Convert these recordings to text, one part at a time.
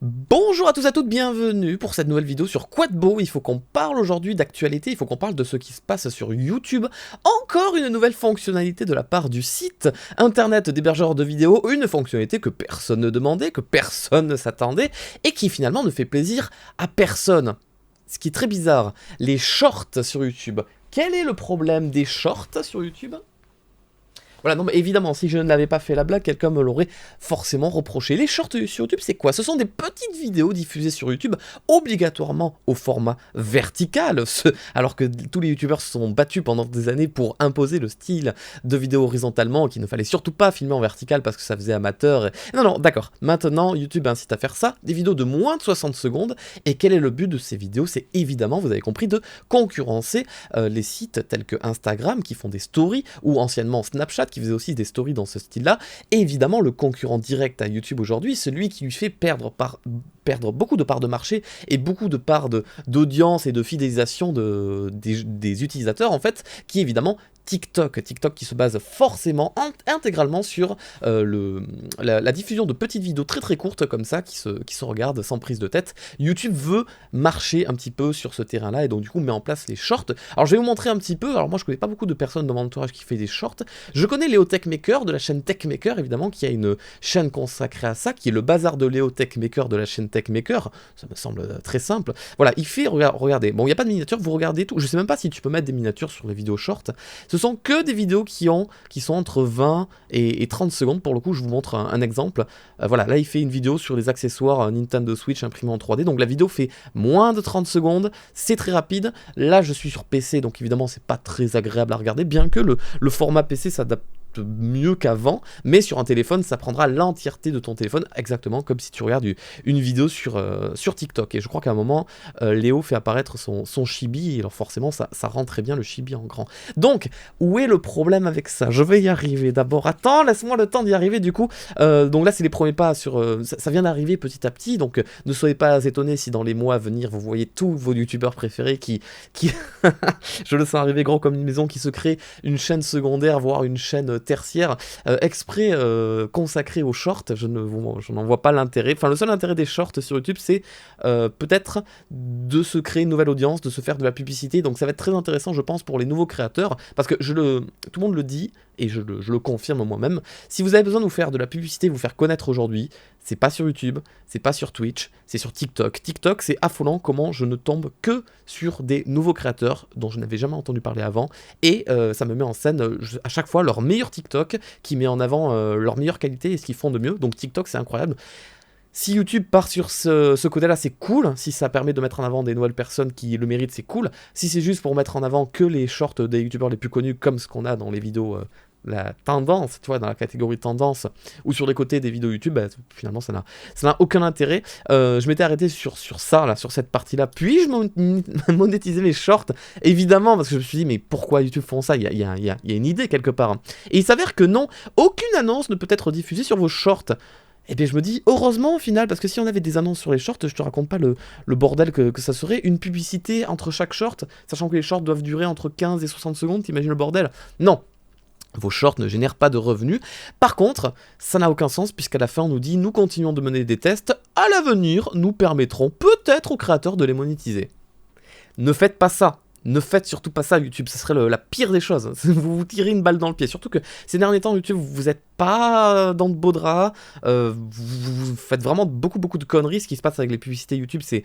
Bonjour à tous et à toutes, bienvenue pour cette nouvelle vidéo sur Quadbo. Il faut qu'on parle aujourd'hui d'actualité, il faut qu'on parle de ce qui se passe sur YouTube. Encore une nouvelle fonctionnalité de la part du site internet d'hébergeur de vidéos, une fonctionnalité que personne ne demandait, que personne ne s'attendait, et qui finalement ne fait plaisir à personne. Ce qui est très bizarre, les shorts sur YouTube. Quel est le problème des shorts sur YouTube ? Voilà, non mais évidemment, si je ne l'avais pas fait la blague, quelqu'un me l'aurait forcément reproché. Les shorts sur YouTube, c'est quoi? Ce sont des petites vidéos diffusées sur YouTube, obligatoirement au format vertical, alors que tous les youtubeurs se sont battus pendant des années pour imposer le style de vidéo horizontalement, qu'il ne fallait surtout pas filmer en vertical parce que ça faisait amateur. Non, d'accord, maintenant YouTube incite à faire ça, des vidéos de moins de 60 secondes, et quel est le but de ces vidéos? C'est évidemment, vous avez compris, de concurrencer les sites tels que Instagram, qui font des stories, ou anciennement Snapchat, qui faisait aussi des stories dans ce style-là, et évidemment le concurrent direct à YouTube aujourd'hui, celui qui lui fait perdre beaucoup de parts de marché et beaucoup de parts d'audience et de fidélisation des utilisateurs, en fait, qui est évidemment TikTok. TikTok qui se base forcément intégralement sur la diffusion de petites vidéos très très courtes comme ça, qui se regardent sans prise de tête. YouTube veut marcher un petit peu sur ce terrain-là, et donc du coup met en place les shorts. Alors je vais vous montrer un petit peu, alors moi je connais pas beaucoup de personnes dans mon entourage qui fait des shorts. Je connais Léo Techmaker de la chaîne Techmaker, évidemment, qui a une chaîne consacrée à ça, qui est le bazar de Léo Techmaker de la chaîne Techmaker. Ça me semble très simple. Voilà, il fait, regardez, bon, il n'y a pas de miniature, vous regardez tout. Je sais même pas si tu peux mettre des miniatures sur les vidéos shorts. Ce sont que des vidéos qui sont entre 20 et 30 secondes. Pour le coup, je vous montre un exemple. Voilà, là, il fait une vidéo sur les accessoires Nintendo Switch imprimés en 3D. Donc la vidéo fait moins de 30 secondes. C'est très rapide. Là, je suis sur PC, donc évidemment, c'est pas très agréable à regarder, bien que le format PC s'adapte mieux qu'avant, mais sur un téléphone, ça prendra l'entièreté de ton téléphone, exactement comme si tu regardes une vidéo sur TikTok. Et je crois qu'à un moment, Léo fait apparaître son chibi, et alors forcément, ça rend très bien le chibi en grand. Donc, où est le problème avec ça? Je vais y arriver d'abord. Attends, laisse-moi le temps d'y arriver, du coup. Donc là, c'est les premiers pas sur... ça vient d'arriver petit à petit, donc ne soyez pas étonnés si dans les mois à venir, vous voyez tous vos youtubeurs préférés qui je le sens arriver gros comme une maison, qui se crée une chaîne secondaire, voire une chaîne tertiaire, exprès consacrée aux shorts. Je n'en vois pas l'intérêt. Enfin, le seul intérêt des shorts sur YouTube, c'est peut-être de se créer une nouvelle audience, de se faire de la publicité. Donc ça va être très intéressant, je pense, pour les nouveaux créateurs, parce que tout le monde le dit, et je le confirme moi-même. Si vous avez besoin de vous faire de la publicité, vous faire connaître aujourd'hui, c'est pas sur YouTube, c'est pas sur Twitch, c'est sur TikTok. TikTok, c'est affolant comment je ne tombe que sur des nouveaux créateurs dont je n'avais jamais entendu parler avant, et ça me met en scène à chaque fois leur meilleur TikTok, qui met en avant leur meilleure qualité et ce qu'ils font de mieux. Donc TikTok, c'est incroyable. Si YouTube part sur ce côté-là, c'est cool. Si ça permet de mettre en avant des nouvelles personnes qui le méritent, c'est cool. Si c'est juste pour mettre en avant que les shorts des youtubeurs les plus connus, comme ce qu'on a dans les vidéos la tendance, tu vois, dans la catégorie tendance, ou sur les côtés des vidéos YouTube, bah, finalement ça n'a aucun intérêt. Je m'étais arrêté sur ça, là, sur cette partie-là, puis je monétisais les shorts, évidemment, parce que je me suis dit, mais pourquoi YouTube font ça? Il y a une idée quelque part. Et il s'avère que non, aucune annonce ne peut être diffusée sur vos shorts. Et bien je me dis, heureusement au final, parce que si on avait des annonces sur les shorts, je te raconte pas le bordel que ça serait, une publicité entre chaque short, sachant que les shorts doivent durer entre 15 et 60 secondes, t'imagines le bordel? Non, vos shorts ne génèrent pas de revenus. Par contre, ça n'a aucun sens, puisqu'à la fin on nous dit, nous continuons de mener des tests, à l'avenir nous permettrons peut-être aux créateurs de les monétiser. Ne faites pas ça. Ne faites surtout pas ça, YouTube, ce serait la pire des choses. Vous vous tirez une balle dans le pied. Surtout que ces derniers temps, YouTube, vous n'êtes pas dans de beaux draps. Vous faites vraiment beaucoup de conneries. Ce qui se passe avec les publicités YouTube, j'ai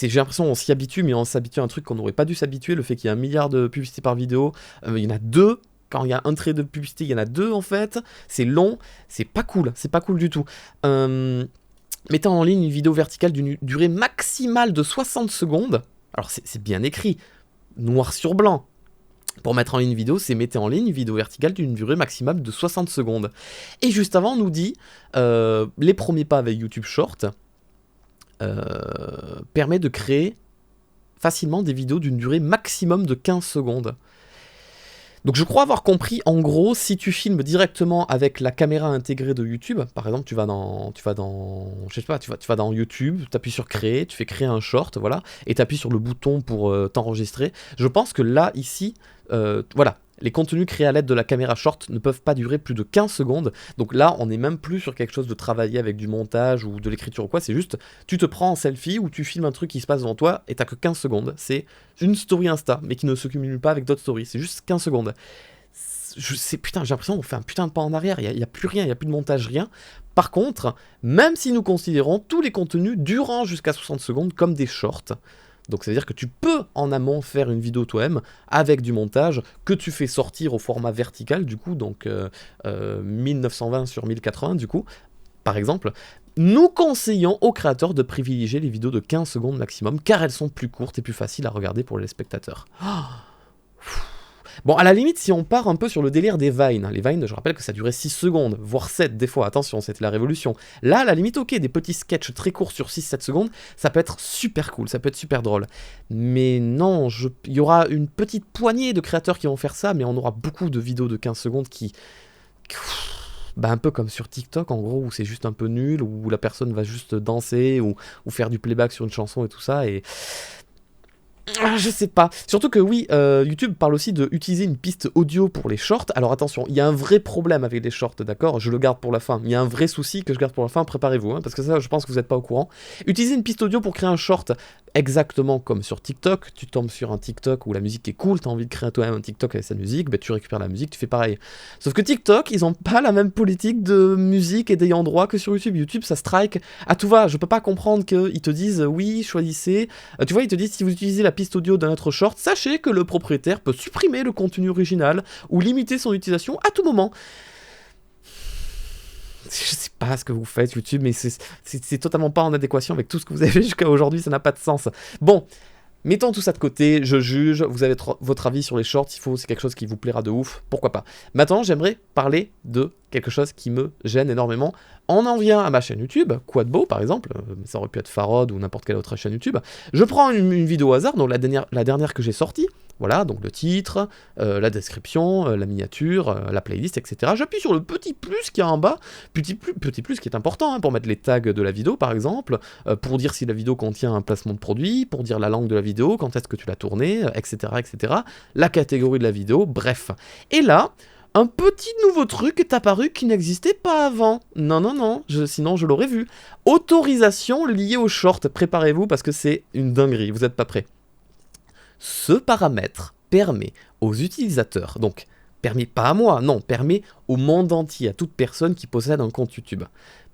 l'impression qu'on s'y habitue, mais on s'habitue à un truc qu'on n'aurait pas dû s'habituer. Le fait qu'il y ait 1 milliard de publicités par vidéo, il y en a 2. Quand il y a un trait de publicité, il y en a 2 en fait. C'est long, c'est pas cool du tout. Mettez en ligne une vidéo verticale d'une durée maximale de 60 secondes. Alors c'est bien écrit, noir sur blanc. Pour mettre en ligne une vidéo, c'est mettez en ligne une vidéo verticale d'une durée maximale de 60 secondes. Et juste avant, on nous dit, les premiers pas avec YouTube Short permet de créer facilement des vidéos d'une durée maximum de 15 secondes. Donc je crois avoir compris, en gros, si tu filmes directement avec la caméra intégrée de YouTube, par exemple tu vas dans YouTube, tu appuies sur créer, tu fais créer un short, voilà, et tu appuies sur le bouton pour t'enregistrer. Je pense que là, ici, voilà, Les contenus créés à l'aide de la caméra short ne peuvent pas durer plus de 15 secondes. Donc là, on n'est même plus sur quelque chose de travaillé avec du montage ou de l'écriture ou quoi. C'est juste, tu te prends en selfie ou tu filmes un truc qui se passe devant toi et t'as que 15 secondes. C'est une story Insta, mais qui ne se cumule pas avec d'autres stories. C'est juste 15 secondes. Putain, j'ai l'impression qu'on fait un putain de pas en arrière. Il n'y a plus rien, il n'y a plus de montage, rien. Par contre, même si nous considérons tous les contenus durant jusqu'à 60 secondes comme des shorts, donc ça veut dire que tu peux en amont faire une vidéo toi-même avec du montage que tu fais sortir au format vertical du coup, donc 1920 sur 1080 du coup, par exemple. Nous conseillons aux créateurs de privilégier les vidéos de 15 secondes maximum car elles sont plus courtes et plus faciles à regarder pour les spectateurs. Bon, à la limite, si on part un peu sur le délire des Vines, les Vines, je rappelle que ça durait 6 secondes, voire 7 des fois, attention, c'était la révolution. Là, à la limite, ok, des petits sketchs très courts sur 6-7 secondes, ça peut être super cool, ça peut être super drôle. Mais non, il y aura une petite poignée de créateurs qui vont faire ça, mais on aura beaucoup de vidéos de 15 secondes qui... Bah, un peu comme sur TikTok, en gros, où c'est juste un peu nul, où la personne va juste danser, ou faire du playback sur une chanson et tout ça, et... Je sais pas. Surtout que oui, YouTube parle aussi d'utiliser une piste audio pour les shorts. Alors attention, il y a un vrai problème avec les shorts, d'accord? Je le garde pour la fin. Il y a un vrai souci que je garde pour la fin, préparez-vous, hein, parce que ça, je pense que vous n'êtes pas au courant. Utiliser une piste audio pour créer un short, exactement comme sur TikTok. Tu tombes sur un TikTok où la musique est cool, t'as envie de créer toi-même un TikTok avec sa musique, bah, tu récupères la musique, tu fais pareil. Sauf que TikTok, ils ont pas la même politique de musique et d'ayant droit que sur YouTube. YouTube, ça strike à tout va. Je peux pas comprendre qu'ils te disent, oui, choisissez. Tu vois, ils te disent, si vous utilisez la piste audio d'un autre short, sachez que le propriétaire peut supprimer le contenu original ou limiter son utilisation à tout moment. Je sais pas ce que vous faites YouTube, mais c'est totalement pas en adéquation avec tout ce que vous avez fait jusqu'à aujourd'hui, ça n'a pas de sens. Bon, mettons tout ça de côté, je juge, vous avez votre avis sur les shorts, c'est quelque chose qui vous plaira de ouf, pourquoi pas. Maintenant, j'aimerais parler de quelque chose qui me gêne énormément. On en vient à ma chaîne YouTube, Quadbo par exemple, ça aurait pu être Farod ou n'importe quelle autre chaîne YouTube. Je prends une vidéo au hasard, donc la dernière que j'ai sortie, voilà, donc le titre, la description, la miniature, la playlist, etc. J'appuie sur le petit plus qui est en bas, petit plus qui est important hein, pour mettre les tags de la vidéo par exemple, pour dire si la vidéo contient un placement de produit, pour dire la langue de la vidéo, quand est-ce que tu l'as tournée, etc., etc., la catégorie de la vidéo, bref. Et là, un petit nouveau truc est apparu qui n'existait pas avant. Non, sinon je l'aurais vu. Autorisation liée au short. Préparez-vous parce que c'est une dinguerie, vous n'êtes pas prêts. Ce paramètre permet aux utilisateurs, donc permet pas à moi, non, permet au monde entier, à toute personne qui possède un compte YouTube,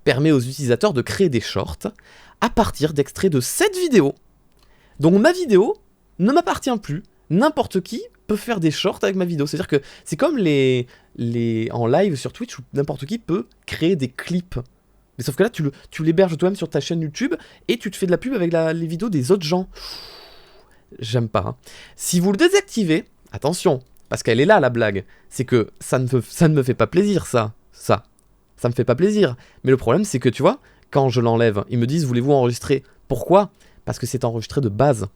permet aux utilisateurs de créer des shorts à partir d'extraits de cette vidéo. Donc ma vidéo ne m'appartient plus, n'importe qui peut faire des shorts avec ma vidéo. C'est-à-dire que c'est comme en live sur Twitch où n'importe qui peut créer des clips. Mais sauf que là, tu l'héberges toi-même sur ta chaîne YouTube et tu te fais de la pub avec les vidéos des autres gens. J'aime pas. Hein. Si vous le désactivez, attention, parce qu'elle est là la blague, c'est que ça ne me fait pas plaisir ça me fait pas plaisir. Mais le problème c'est que tu vois, quand je l'enlève, ils me disent voulez-vous enregistrer? Pourquoi? Parce que c'est enregistré de base.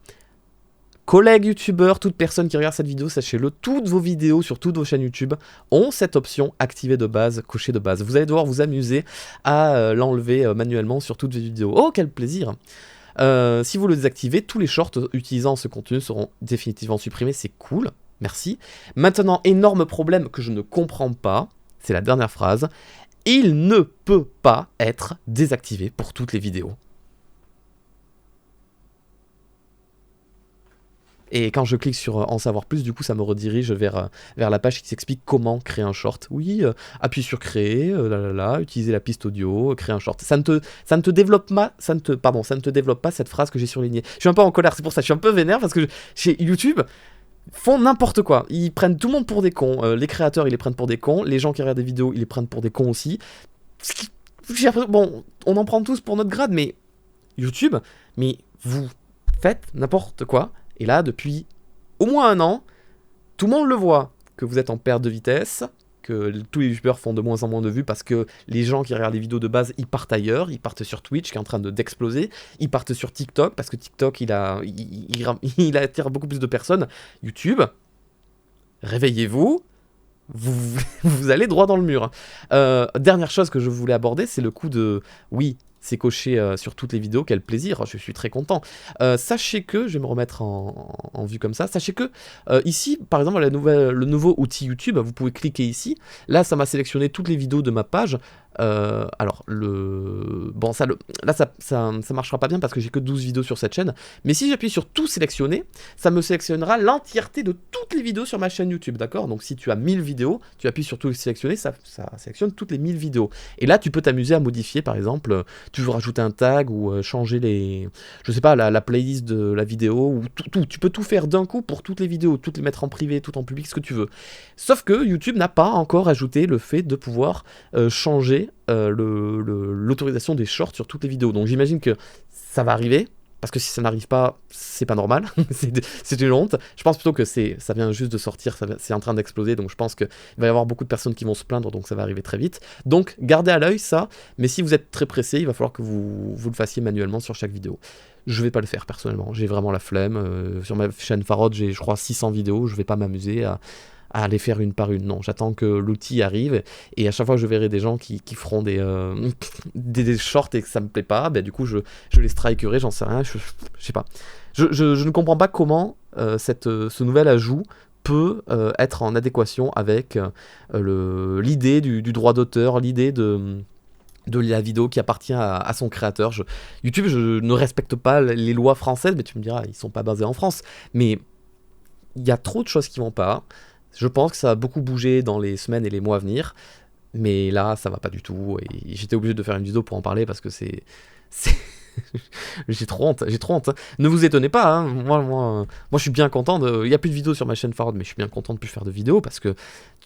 Collègues youtubeurs, toute personne qui regarde cette vidéo, sachez-le, toutes vos vidéos sur toutes vos chaînes YouTube ont cette option activée de base, cochée de base. Vous allez devoir vous amuser à l'enlever manuellement sur toutes vos vidéos. Oh quel plaisir! Si vous le désactivez, tous les shorts utilisant ce contenu seront définitivement supprimés, c'est cool, merci. Maintenant, énorme problème que je ne comprends pas, c'est la dernière phrase, il ne peut pas être désactivé pour toutes les vidéos. Et quand je clique sur en savoir plus, du coup ça me redirige vers la page qui s'explique comment créer un short. Oui, appuie sur créer, utiliser la piste audio, créer un short. Ça ne te développe pas cette phrase que j'ai surlignée. Je suis un peu en colère, c'est pour ça, je suis un peu vénère parce que chez YouTube, font n'importe quoi. Ils prennent tout le monde pour des cons. Les créateurs, ils les prennent pour des cons. Les gens qui regardent des vidéos, ils les prennent pour des cons aussi. Bon, on en prend tous pour notre grade, mais YouTube, mais vous faites n'importe quoi. Et là, depuis au moins 1 an, tout le monde le voit, que vous êtes en perte de vitesse, que tous les youtubeurs font de moins en moins de vues parce que les gens qui regardent les vidéos de base, ils partent ailleurs, ils partent sur Twitch qui est en train d'exploser, ils partent sur TikTok parce que TikTok, il attire beaucoup plus de personnes. YouTube, réveillez-vous, vous allez droit dans le mur. Dernière chose que je voulais aborder, c'est le coup de... Oui, c'est coché sur toutes les vidéos, quel plaisir, je suis très content. Sachez que, je vais me remettre en vue comme ça, sachez que ici, par exemple, le nouveau outil YouTube, vous pouvez cliquer ici, là ça m'a sélectionné toutes les vidéos de ma page. Alors, bon, là ça marchera pas bien parce que j'ai que 12 vidéos sur cette chaîne, mais si j'appuie sur tout sélectionner, ça me sélectionnera l'entièreté de toutes les vidéos sur ma chaîne YouTube, d'accord? Donc si tu as 1000 vidéos, tu appuies sur tout sélectionner, ça sélectionne toutes les 1000 vidéos. Et là, tu peux t'amuser à modifier, par exemple, tu veux rajouter un tag ou changer je sais pas, la playlist de la vidéo, ou tout. Tu peux tout faire d'un coup pour toutes les vidéos, toutes les mettre en privé, tout en public, ce que tu veux. Sauf que YouTube n'a pas encore ajouté le fait de pouvoir changer l'autorisation des shorts sur toutes les vidéos. Donc j'imagine que ça va arriver, parce que si ça n'arrive pas, c'est pas normal, c'est une honte. Je pense plutôt que ça vient juste de sortir, c'est en train d'exploser, donc je pense qu'il va y avoir beaucoup de personnes qui vont se plaindre, donc ça va arriver très vite. Donc gardez à l'œil ça, mais si vous êtes très pressé, il va falloir que vous le fassiez manuellement sur chaque vidéo. Je vais pas le faire personnellement, j'ai vraiment la flemme. Sur ma chaîne Farod, j'ai je crois 600 vidéos, je vais pas m'amuser à les faire une par une. Non, j'attends que l'outil arrive, et à chaque fois que je verrai des gens qui feront des shorts et que ça me plaît pas, ben, du coup je les strikerai, j'en sais rien, je sais pas. Je ne comprends pas comment ce nouvel ajout peut être en adéquation avec l'idée du droit d'auteur, l'idée de la vidéo qui appartient à son créateur. YouTube, je ne respecte pas les lois françaises, mais tu me diras, ils sont pas basés en France, mais il y a trop de choses qui vont pas. Je pense que ça va beaucoup bouger dans les semaines et les mois à venir, mais là, ça va pas du tout, et j'étais obligé de faire une vidéo pour en parler, parce que c'est... j'ai trop honte, hein. Ne vous étonnez pas, hein. Moi, je suis bien content il n'y a plus de vidéos sur ma chaîne Farod, mais je suis bien content de plus faire de vidéos, parce que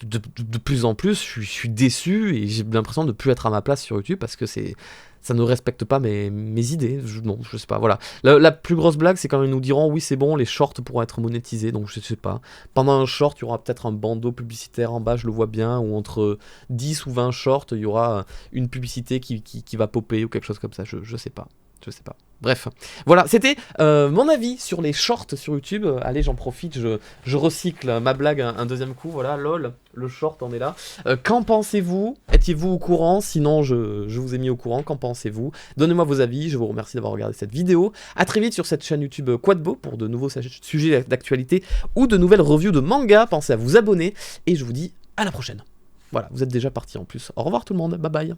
de plus en plus, je suis déçu, et j'ai l'impression de ne plus être à ma place sur YouTube, parce que ça ne respecte pas mes idées. Non, je sais pas, voilà. La plus grosse blague, c'est quand ils nous diront, oui, c'est bon, les shorts pourront être monétisés, donc je sais pas. Pendant un short, il y aura peut-être un bandeau publicitaire en bas, je le vois bien, ou entre 10 ou 20 shorts, il y aura une publicité qui va popper, ou quelque chose comme ça, je sais pas. Je sais pas. Bref, voilà, c'était mon avis sur les shorts sur YouTube. Allez, j'en profite, je recycle ma blague un deuxième coup. Voilà, lol, le short en est là. Qu'en pensez-vous? Étiez-vous au courant? Sinon, je vous ai mis au courant. Qu'en pensez-vous? Donnez-moi vos avis. Je vous remercie d'avoir regardé cette vidéo. A très vite sur cette chaîne YouTube Quadbo pour de nouveaux sujets d'actualité ou de nouvelles reviews de manga. Pensez à vous abonner et je vous dis à la prochaine. Voilà, vous êtes déjà partis en plus. Au revoir tout le monde, bye bye.